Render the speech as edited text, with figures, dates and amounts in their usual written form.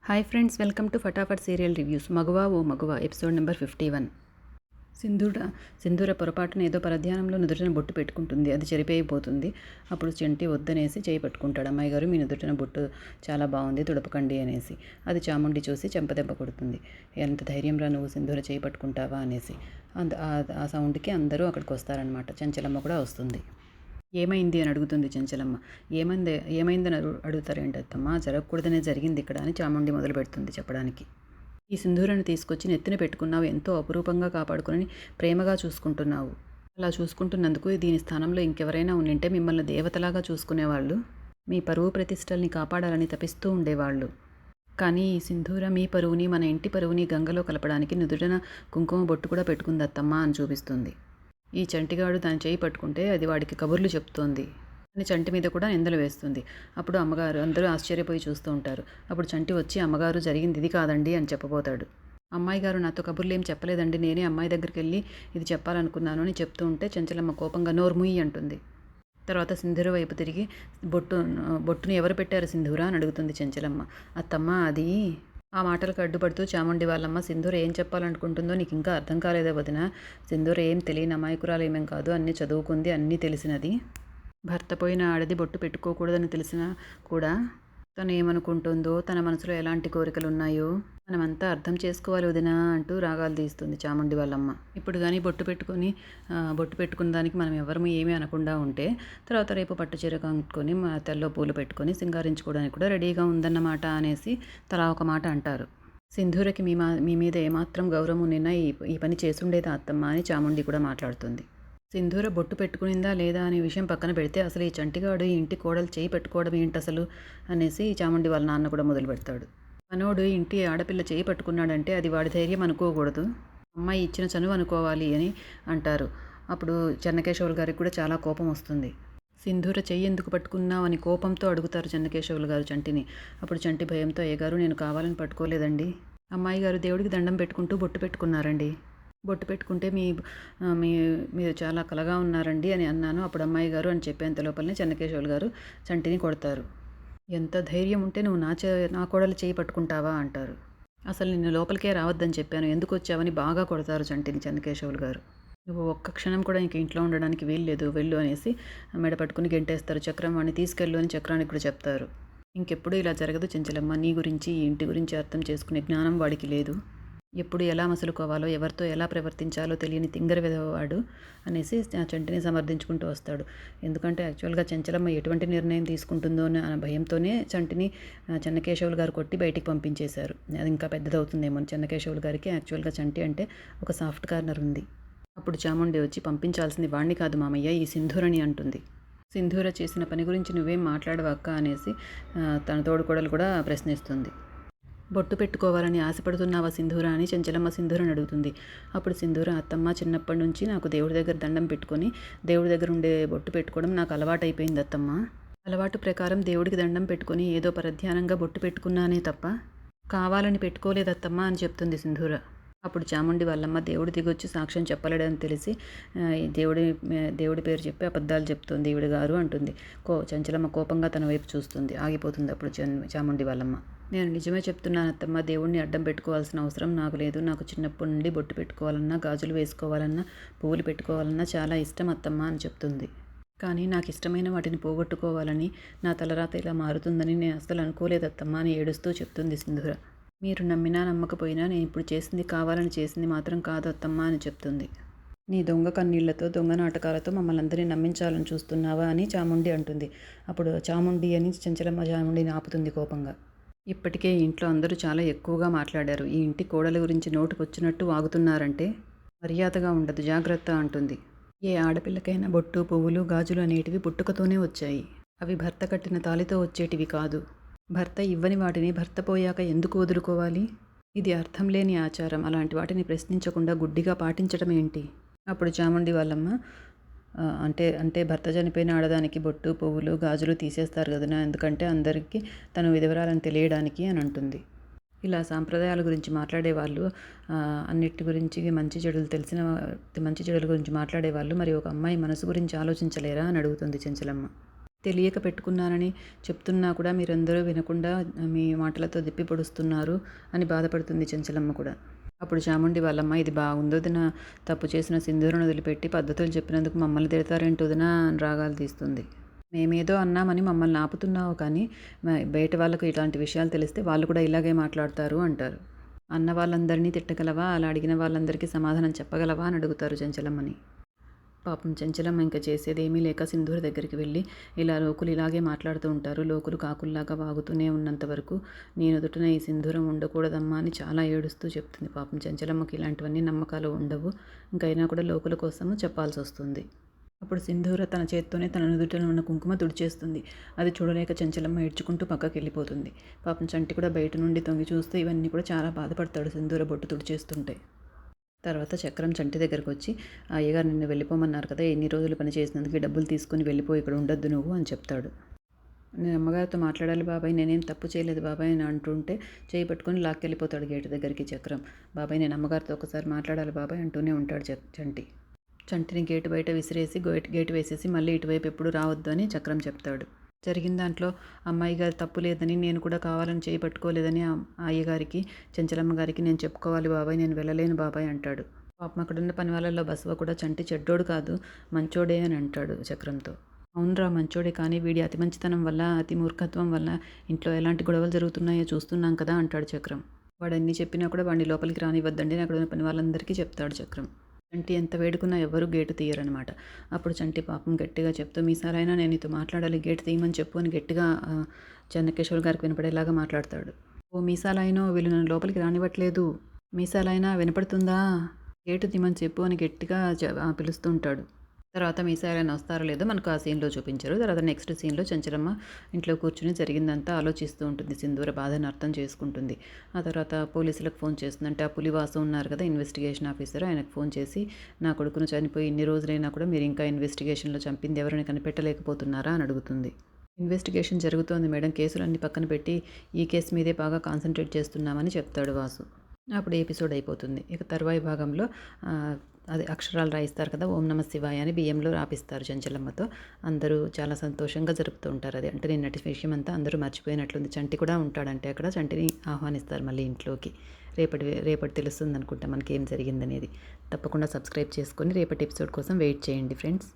Hi friends, welcome to Fatafat serial reviews. Maguva O మగువా episode number 51. సింధూర పొరపాటున ఏదో పరధ్యానంలో నుదుటిన బొట్టు పెట్టుకుంటుంది. అది చెరిపోయిపోతుంది. అప్పుడు చంటి వద్దనేసి చేయి పట్టుకుంటాడు. అమ్మాయి గారు, మీ నుదుటిన బొట్టు చాలా బాగుంది, తుడపకండి అనేసి. అది చాముండి చూసి చెంపదెబ్బ కొడుతుంది. ఎంత ధైర్యంరా నువ్వు సింధూర చేయి పట్టుకుంటావా అనేసి. ఆ సౌండ్కి అందరూ అక్కడికి వస్తారనమాట. చంచలమ్మ కూడా వస్తుంది. ఏమైంది అని అడుగుతుంది చంచలమ్మ. ఏమైందని అడుగుతారేంటి అత్తమ్మ, జరగకూడదనే జరిగింది ఇక్కడ అని చాముండి మొదలు పెడుతుంది చెప్పడానికి. ఈ సింధూరాన్ని తీసుకొచ్చి నెత్తిన పెట్టుకున్నావు, ఎంతో అపురూపంగా కాపాడుకుని ప్రేమగా చూసుకుంటున్నావు. అలా చూసుకుంటున్నందుకు దీని స్థానంలో ఇంకెవరైనా ఉండింటే మిమ్మల్ని దేవతలాగా చూసుకునేవాళ్ళు, మీ పరువు ప్రతిష్టల్ని కాపాడాలని తపిస్తూ ఉండేవాళ్ళు. కానీ ఈ సింధూర మీ పరువుని, మన ఇంటి పరువుని గంగలో కలపడానికి నుదుటన కుంకుమ బొట్టు కూడా పెట్టుకుంది అత్తమ్మ అని చూపిస్తుంది. ఈ చంటిగాడు దాని చేయి పట్టుకుంటే అది వాడికి కబుర్లు చెప్తోంది అని చంటి మీద కూడా నిందలు వేస్తుంది. అప్పుడు అమ్మగారు అందరూ ఆశ్చర్యపోయి చూస్తూ ఉంటారు. అప్పుడు చంటి వచ్చి, అమ్మగారు జరిగింది ఇది కాదండి అని చెప్పబోతాడు. అమ్మాయి గారు నాతో కబుర్లు ఏం చెప్పలేదండి, నేనే అమ్మాయి దగ్గరికి వెళ్ళి ఇది చెప్పాలనుకున్నాను అని చెప్తూ ఉంటే చంచలమ్మ కోపంగా నోర్ముయ్యి అంటుంది. తర్వాత సింధూర వైపు తిరిగి బొట్టుని ఎవరు పెట్టారు సింధూర అని అడుగుతుంది చంచలమ్మ. అత్తమ్మ అది ఆ మాటలకు అడ్డుపడుతూ చాముండి వాళ్ళమ్మ, సింధూర ఏం చెప్పాలనుకుంటుందో నీకు ఇంకా అర్థం కాలేదా వదిన? సింధూర ఏం తెలియని అమాయకురాలు ఏమేం కాదు, అన్నీ చదువుకుంది, అన్నీ తెలిసినది. భర్త పోయిన ఆడది బొట్టు పెట్టుకోకూడదని తెలిసినా కూడా తను ఏమనుకుంటుందో, తన మనసులో ఎలాంటి కోరికలు ఉన్నాయో మనమంతా అర్థం చేసుకోవాలి వదినా అంటూ రాగాలు తీస్తుంది చాముండి వాళ్ళమ్మ. ఇప్పుడు కానీ బొట్టు పెట్టుకున్న దానికి మనం ఎవరము ఏమీ అనకుండా ఉంటే తర్వాత రేపు పట్టు చీర కట్టుకొని తెల్లో పూలు పెట్టుకొని సింగారించుకోవడానికి కూడా రెడీగా ఉందన్నమాట అనేసి తలా ఒక మాట అంటారు. సింధూరకి మీ మీద ఏమాత్రం గౌరవం నిన్న ఈ పని చేసుండేదా అత్తమ్మ అని చాముండి కూడా మాట్లాడుతుంది. సింధూర బొట్టు పెట్టుకునిందా లేదా అనే విషయం పక్కన పెడితే అసలు ఈ చంటిగాడు ఈ ఇంటి కోడలు చేయి పెట్టుకోవడం ఏంటి అసలు అనేసి చాముండి వాళ్ళ నాన్న కూడా మొదలు పెడతాడు. మనోడు ఇంటి ఆడపిల్ల చేయి పట్టుకున్నాడంటే అది వాడి ధైర్యం అనుకోకూడదు, అమ్మాయి ఇచ్చిన చనువు అనుకోవాలి అని అంటారు. అప్పుడు చెన్నకేశవులు గారికి కూడా చాలా కోపం వస్తుంది. సింధూర చెయ్యి ఎందుకు పట్టుకున్నావు అని కోపంతో అడుగుతారు చెన్నకేశవులు గారు చంటిని. అప్పుడు చంటి భయంతో, అయ్యగారు నేను కావాలని పట్టుకోలేదండి, అమ్మాయి గారు దేవుడికి దండం పెట్టుకుంటూ బొట్టు పెట్టుకున్నారండి, బొట్టు పెట్టుకుంటే మీరు చాలా కలగా ఉన్నారండి అని అన్నాను, అప్పుడు అమ్మాయి గారు అని చెప్పేంత లోపలనే చెన్నకేశవులు గారు చంటిని కొడతారు. ఎంత ధైర్యం ఉంటే నువ్వు నా కోడలు చేయి పట్టుకుంటావా అంటారు. అసలు నిన్ను లోపలికే రావద్దని చెప్పాను, ఎందుకు వచ్చావని బాగా కొడతారు చంటిని చెన్నకేశవులు గారు. నువ్వు ఒక్క క్షణం కూడా ఇంక ఇంట్లో ఉండడానికి వీల్లేదు, వెళ్ళు అనేసి మెడ పట్టుకుని గెంటేస్తారు. చక్రం వాడిని తీసుకెళ్ళు అని చక్రానికి కూడా చెప్తారు. ఇంకెప్పుడు ఇలా జరగదు చెంచలమ్మ, నీ గురించి ఈ ఇంటి గురించి అర్థం చేసుకునే జ్ఞానం వాడికి లేదు, ఎప్పుడు ఎలా మసులుకోవాలో, ఎవరితో ఎలా ప్రవర్తించాలో తెలియని తింగర విధవాడు అనేసి చంటిని సమర్థించుకుంటూ వస్తాడు. ఎందుకంటే యాక్చువల్గా చంచలమ్మ ఎటువంటి నిర్ణయం తీసుకుంటుందో అనే భయంతోనే చంటిని చెన్నకేశవులు గారు కొట్టి బయటికి పంపించేశారు. అది ఇంకా పెద్దదవుతుందేమో చెన్నకేశవులు గారికి. యాక్చువల్గా చంటి అంటే ఒక సాఫ్ట్ కార్నర్ ఉంది. అప్పుడు చాముండి వచ్చి, పంపించాల్సింది వాణ్ణి కాదు మామయ్య, ఈ సింధూరని అంటుంది. సింధూర చేసిన పని గురించి నువ్వేం మాట్లాడవక్క అనేసి తన తోడుకోడలు కూడా ప్రశ్నిస్తుంది. బొట్టు పెట్టుకోవాలని ఆశపడుతున్నావా సింధూర అని చంచలమ్మ సింధూరని అడుగుతుంది. అప్పుడు సింధూర, అత్తమ్మ చిన్నప్పటి నుంచి నాకు దేవుడి దగ్గర దండం పెట్టుకొని దేవుడి దగ్గర ఉండే బొట్టు పెట్టుకోవడం నాకు అలవాటైపోయింది అత్తమ్మ. అలవాటు ప్రకారం దేవుడికి దండం పెట్టుకొని ఏదో పరధ్యానంగా బొట్టు పెట్టుకున్నానే తప్ప కావాలని పెట్టుకోలేదత్తమ్మ అని చెప్తుంది సింధూర. అప్పుడు చాముండి వాళ్ళమ్మ, దేవుడి దిగొచ్చి సాక్ష్యం చెప్పలేడని తెలిసి దేవుడి పేరు చెప్పి అబద్ధాలు చెప్తుంది ఈవిడ గారు అంటుంది. చంచలమ్మ కోపంగా తన వైపు చూస్తుంది. ఆగిపోతుంది అప్పుడు చాముండి వాళ్ళమ్మ. నేను నిజమే చెప్తున్నాను అత్తమ్మ, దేవుడిని అడ్డం పెట్టుకోవాల్సిన అవసరం నాకు లేదు, నాకు చిన్నప్పటి నుండి బొట్టు పెట్టుకోవాలన్నా, గాజులు వేసుకోవాలన్నా, పువ్వులు పెట్టుకోవాలన్నా చాలా ఇష్టం అత్తమ్మ అని చెప్తుంది. కానీ నాకు ఇష్టమైన వాటిని పోగొట్టుకోవాలని, నా తలరాత ఇలా మారుతుందని నేను అస్సలు అనుకోలేదత్తమ్మ అని ఏడుస్తూ చెప్తుంది సింధూర. మీరు నమ్మినా నమ్మకపోయినా నేను ఇప్పుడు చేసింది కావాలని చేసింది మాత్రం కాదు అత్తమ్మ అని చెప్తుంది. నీ దొంగ కన్నీళ్లతో, దొంగ నాటకాలతో మమ్మల్ని అందరినీ నమ్మించాలని చూస్తున్నావా అని చాముండి అంటుంది. అప్పుడు చాముండి అని చంచలమ్మ చాముండిని ఆపుతుంది కోపంగా. ఇప్పటికే ఇంట్లో అందరూ చాలా ఎక్కువగా మాట్లాడారు, ఈ ఇంటి కోడల గురించి నోటుకొచ్చినట్టు వాగుతున్నారంటే మర్యాదగా ఉండదు, జాగ్రత్త అంటుంది. ఏ ఆడపిల్లకైనా బొట్టు, పువ్వులు, గాజులు అనేటివి పుట్టుకతోనే వచ్చాయి, అవి భర్త కట్టిన తాళితో వచ్చేటివి కాదు. భర్త ఇవ్వని వాటిని భర్త పోయాక ఎందుకు వదులుకోవాలి? ఇది అర్థం లేని ఆచారం, అలాంటి వాటిని ప్రశ్నించకుండా గుడ్డిగా పాటించడం ఏంటి? అప్పుడు చాముండి వాళ్ళమ్మ, అంటే భర్త చనిపోయిన ఆడదానికి బొట్టు, పువ్వులు, గాజులు తీసేస్తారు కదనా, ఎందుకంటే అందరికీ తను విధవరాలని తెలియడానికి అని అంటుంది. ఇలా సాంప్రదాయాల గురించి మాట్లాడేవాళ్ళు, అన్నిటి గురించి మంచి చెడుల గురించి మాట్లాడేవాళ్ళు మరి ఒక అమ్మాయి మనసు గురించి ఆలోచించలేరా అని అడుగుతుంది చెంచలమ్మ. తెలియక పెట్టుకున్నానని చెప్తున్నా కూడా మీరందరూ వినకుండా మీ మాటలతో దిప్పి పొడుస్తున్నారు అని బాధపడుతుంది చెంచలమ్మ కూడా. అప్పుడు చాముండి వాళ్ళమ్మ, ఇది బాగుందో వదినా, తప్పు చేసిన సింధూరను వదిలిపెట్టి పద్ధతులు చెప్పినందుకు మమ్మల్ని తిడతారేంటి వదినా అని రాగాలు తీస్తుంది. మేమేదో అన్నామని మమ్మల్ని ఆపుతున్నావు, కానీ బయట వాళ్ళకు ఇలాంటి విషయాలు తెలిస్తే వాళ్ళు కూడా ఇలాగే మాట్లాడతారు అంటారు. అన్న వాళ్ళందరినీ తిట్టగలవా, అలా అడిగిన వాళ్ళందరికీ సమాధానం చెప్పగలవా అని అడుగుతారు చెంచలమ్మని. పాపం చెంచలమ్మ ఇంకా చేసేదేమీ లేక సింధూర దగ్గరికి వెళ్ళి, ఇలా లోకులు ఇలాగే మాట్లాడుతూ ఉంటారు, లోకులు కాకుల్లాగా వాగుతూనే ఉన్నంత వరకు నేను ఎదుటన ఈ సింధూరం ఉండకూడదమ్మా అని చాలా ఏడుస్తూ చెప్తుంది. పాపం చెంచలమ్మకి ఇలాంటివన్నీ నమ్మకాలు ఉండవు, ఇంకైనా కూడా లోకుల కోసము చెప్పాల్సి వస్తుంది. అప్పుడు సింధూర తన చేత్తోనే తన నుదుటన ఉన్న కుంకుమ తుడిచేస్తుంది. అది చూడలేక చెంచలమ్మ ఏడ్చుకుంటూ పక్కకి వెళ్ళిపోతుంది. పాపం చంటి కూడా బయట నుండి తొంగి చూస్తే ఇవన్నీ కూడా చాలా బాధపడతాడు సింధూర బొట్టు తుడిచేస్తుంటే. తర్వాత చక్రం చంటి దగ్గరకు వచ్చి, అయ్యగారు నిన్ను వెళ్ళిపోమన్నారు కదా, ఎన్ని రోజులు పని చేసినందుకు డబ్బులు తీసుకుని వెళ్ళిపోయి ఇక్కడ ఉండొద్దు నువ్వు అని చెప్తాడు. నేను అమ్మగారితో మాట్లాడాలి బాబాయ్, నేనేం తప్పు చేయలేదు బాబాయ్ అని అంటుంటే చేయి పట్టుకొని లాక్కెళ్ళిపోతాడు గేటు దగ్గరికి చక్రం. బాబాయ్ నేను అమ్మగారితో ఒకసారి మాట్లాడాలి బాబాయ్ అంటూనే ఉంటాడు చంటి. చంటిని గేటు బయట విసిరేసి గేటు వేసేసి మళ్ళీ ఇటువైపు ఎప్పుడు రావద్దు అని చక్రం చెప్తాడు. జరిగిన దాంట్లో అమ్మాయి గారు తప్పు లేదని, నేను కూడా కావాలని చేయి పట్టుకోలేదని అయ్యగారికి, చెంచలమ్మ గారికి నేను చెప్పుకోవాలి బాబాయ్, నేను వెళ్ళలేను బాబాయ్ అంటాడు. పాపం అక్కడున్న పని వాళ్ళల్లో బసవ కూడా చంటి చెడ్డోడు కాదు మంచోడే అని అంటాడు చక్రంతో. అవునరా మంచోడే, కానీ వీడి అతి మంచితనం వల్ల, అతి మూర్ఖత్వం వల్ల ఇంట్లో ఎలాంటి గొడవలు జరుగుతున్నాయో చూస్తున్నాం కదా అంటాడు చక్రం. వాడు అన్నీ చెప్పినా కూడా వాడిని లోపలికి రానివ్వద్దండి అక్కడున్న పని వాళ్ళందరికీ చెప్తాడు చక్రం. చంటి ఎంత వేడుకున్నా ఎవరు గేటు తీయరనమాట. అప్పుడు చంటి పాపం గట్టిగా చెప్తూ, మీసారైనా నేను నీతో మాట్లాడాలి, గేటు తీయమని చెప్పు అని గట్టిగా చెన్నకేశ్వర్ గారికి వినపడేలాగా మాట్లాడతాడు. ఓ మీసాలైనా వీళ్ళు నన్ను లోపలికి రానివ్వట్లేదు, మీసాలైనా వినపడుతుందా, గేటు తీయమని చెప్పు అని గట్టిగా పిలుస్తూ ఉంటాడు. తర్వాత మీసాలైనా వస్తారో లేదో మనకు ఆ సీన్లో చూపించారు. తర్వాత నెక్స్ట్ సీన్లో చెంచలమ్మ ఇంట్లో కూర్చుని జరిగిందంతా ఆలోచిస్తూ ఉంటుంది. సింధూర బాధను అర్థం చేసుకుంటుంది. ఆ తర్వాత పోలీసులకు ఫోన్ చేస్తుందంటే, ఆ పులివాసం ఉన్నారు కదా ఇన్వెస్టిగేషన్ ఆఫీసర్, ఆయనకు ఫోన్ చేసి, నా కొడుకును చనిపోయి ఇన్ని రోజులైనా కూడా మీరు ఇంకా ఇన్వెస్టిగేషన్లో చంపింది ఎవరిని కనిపెట్టలేకపోతున్నారా అని అడుగుతుంది. ఇన్వెస్టిగేషన్ జరుగుతోంది మేడం, కేసులన్నీ పక్కన పెట్టి ఈ కేసు మీదే బాగా కాన్సన్ట్రేట్ చేస్తున్నామని చెప్తాడు వాసు. అప్పుడు ఎపిసోడ్ అయిపోతుంది. ఇక తర్వాయి భాగంలో అది అక్షరాలు రాయిస్తారు కదా, ఓం నమ శివాయ అని బియ్యంలో రాపిస్తారు చెంచలమ్మతో. అందరూ చాలా సంతోషంగా జరుపుతూ ఉంటారు. అది అంటే నిన్నటి విషయం అంతా అందరూ మర్చిపోయినట్లుంది. చంటి కూడా ఉంటాడంటే అక్కడ, చంటిని ఆహ్వానిస్తారు మళ్ళీ ఇంట్లోకి. రేపటి తెలుస్తుంది అనుకుంటా మనకి ఏం జరిగిందనేది. తప్పకుండా సబ్స్క్రైబ్ చేసుకొని రేపటి ఎపిసోడ్ కోసం వెయిట్ చేయండి ఫ్రెండ్స్.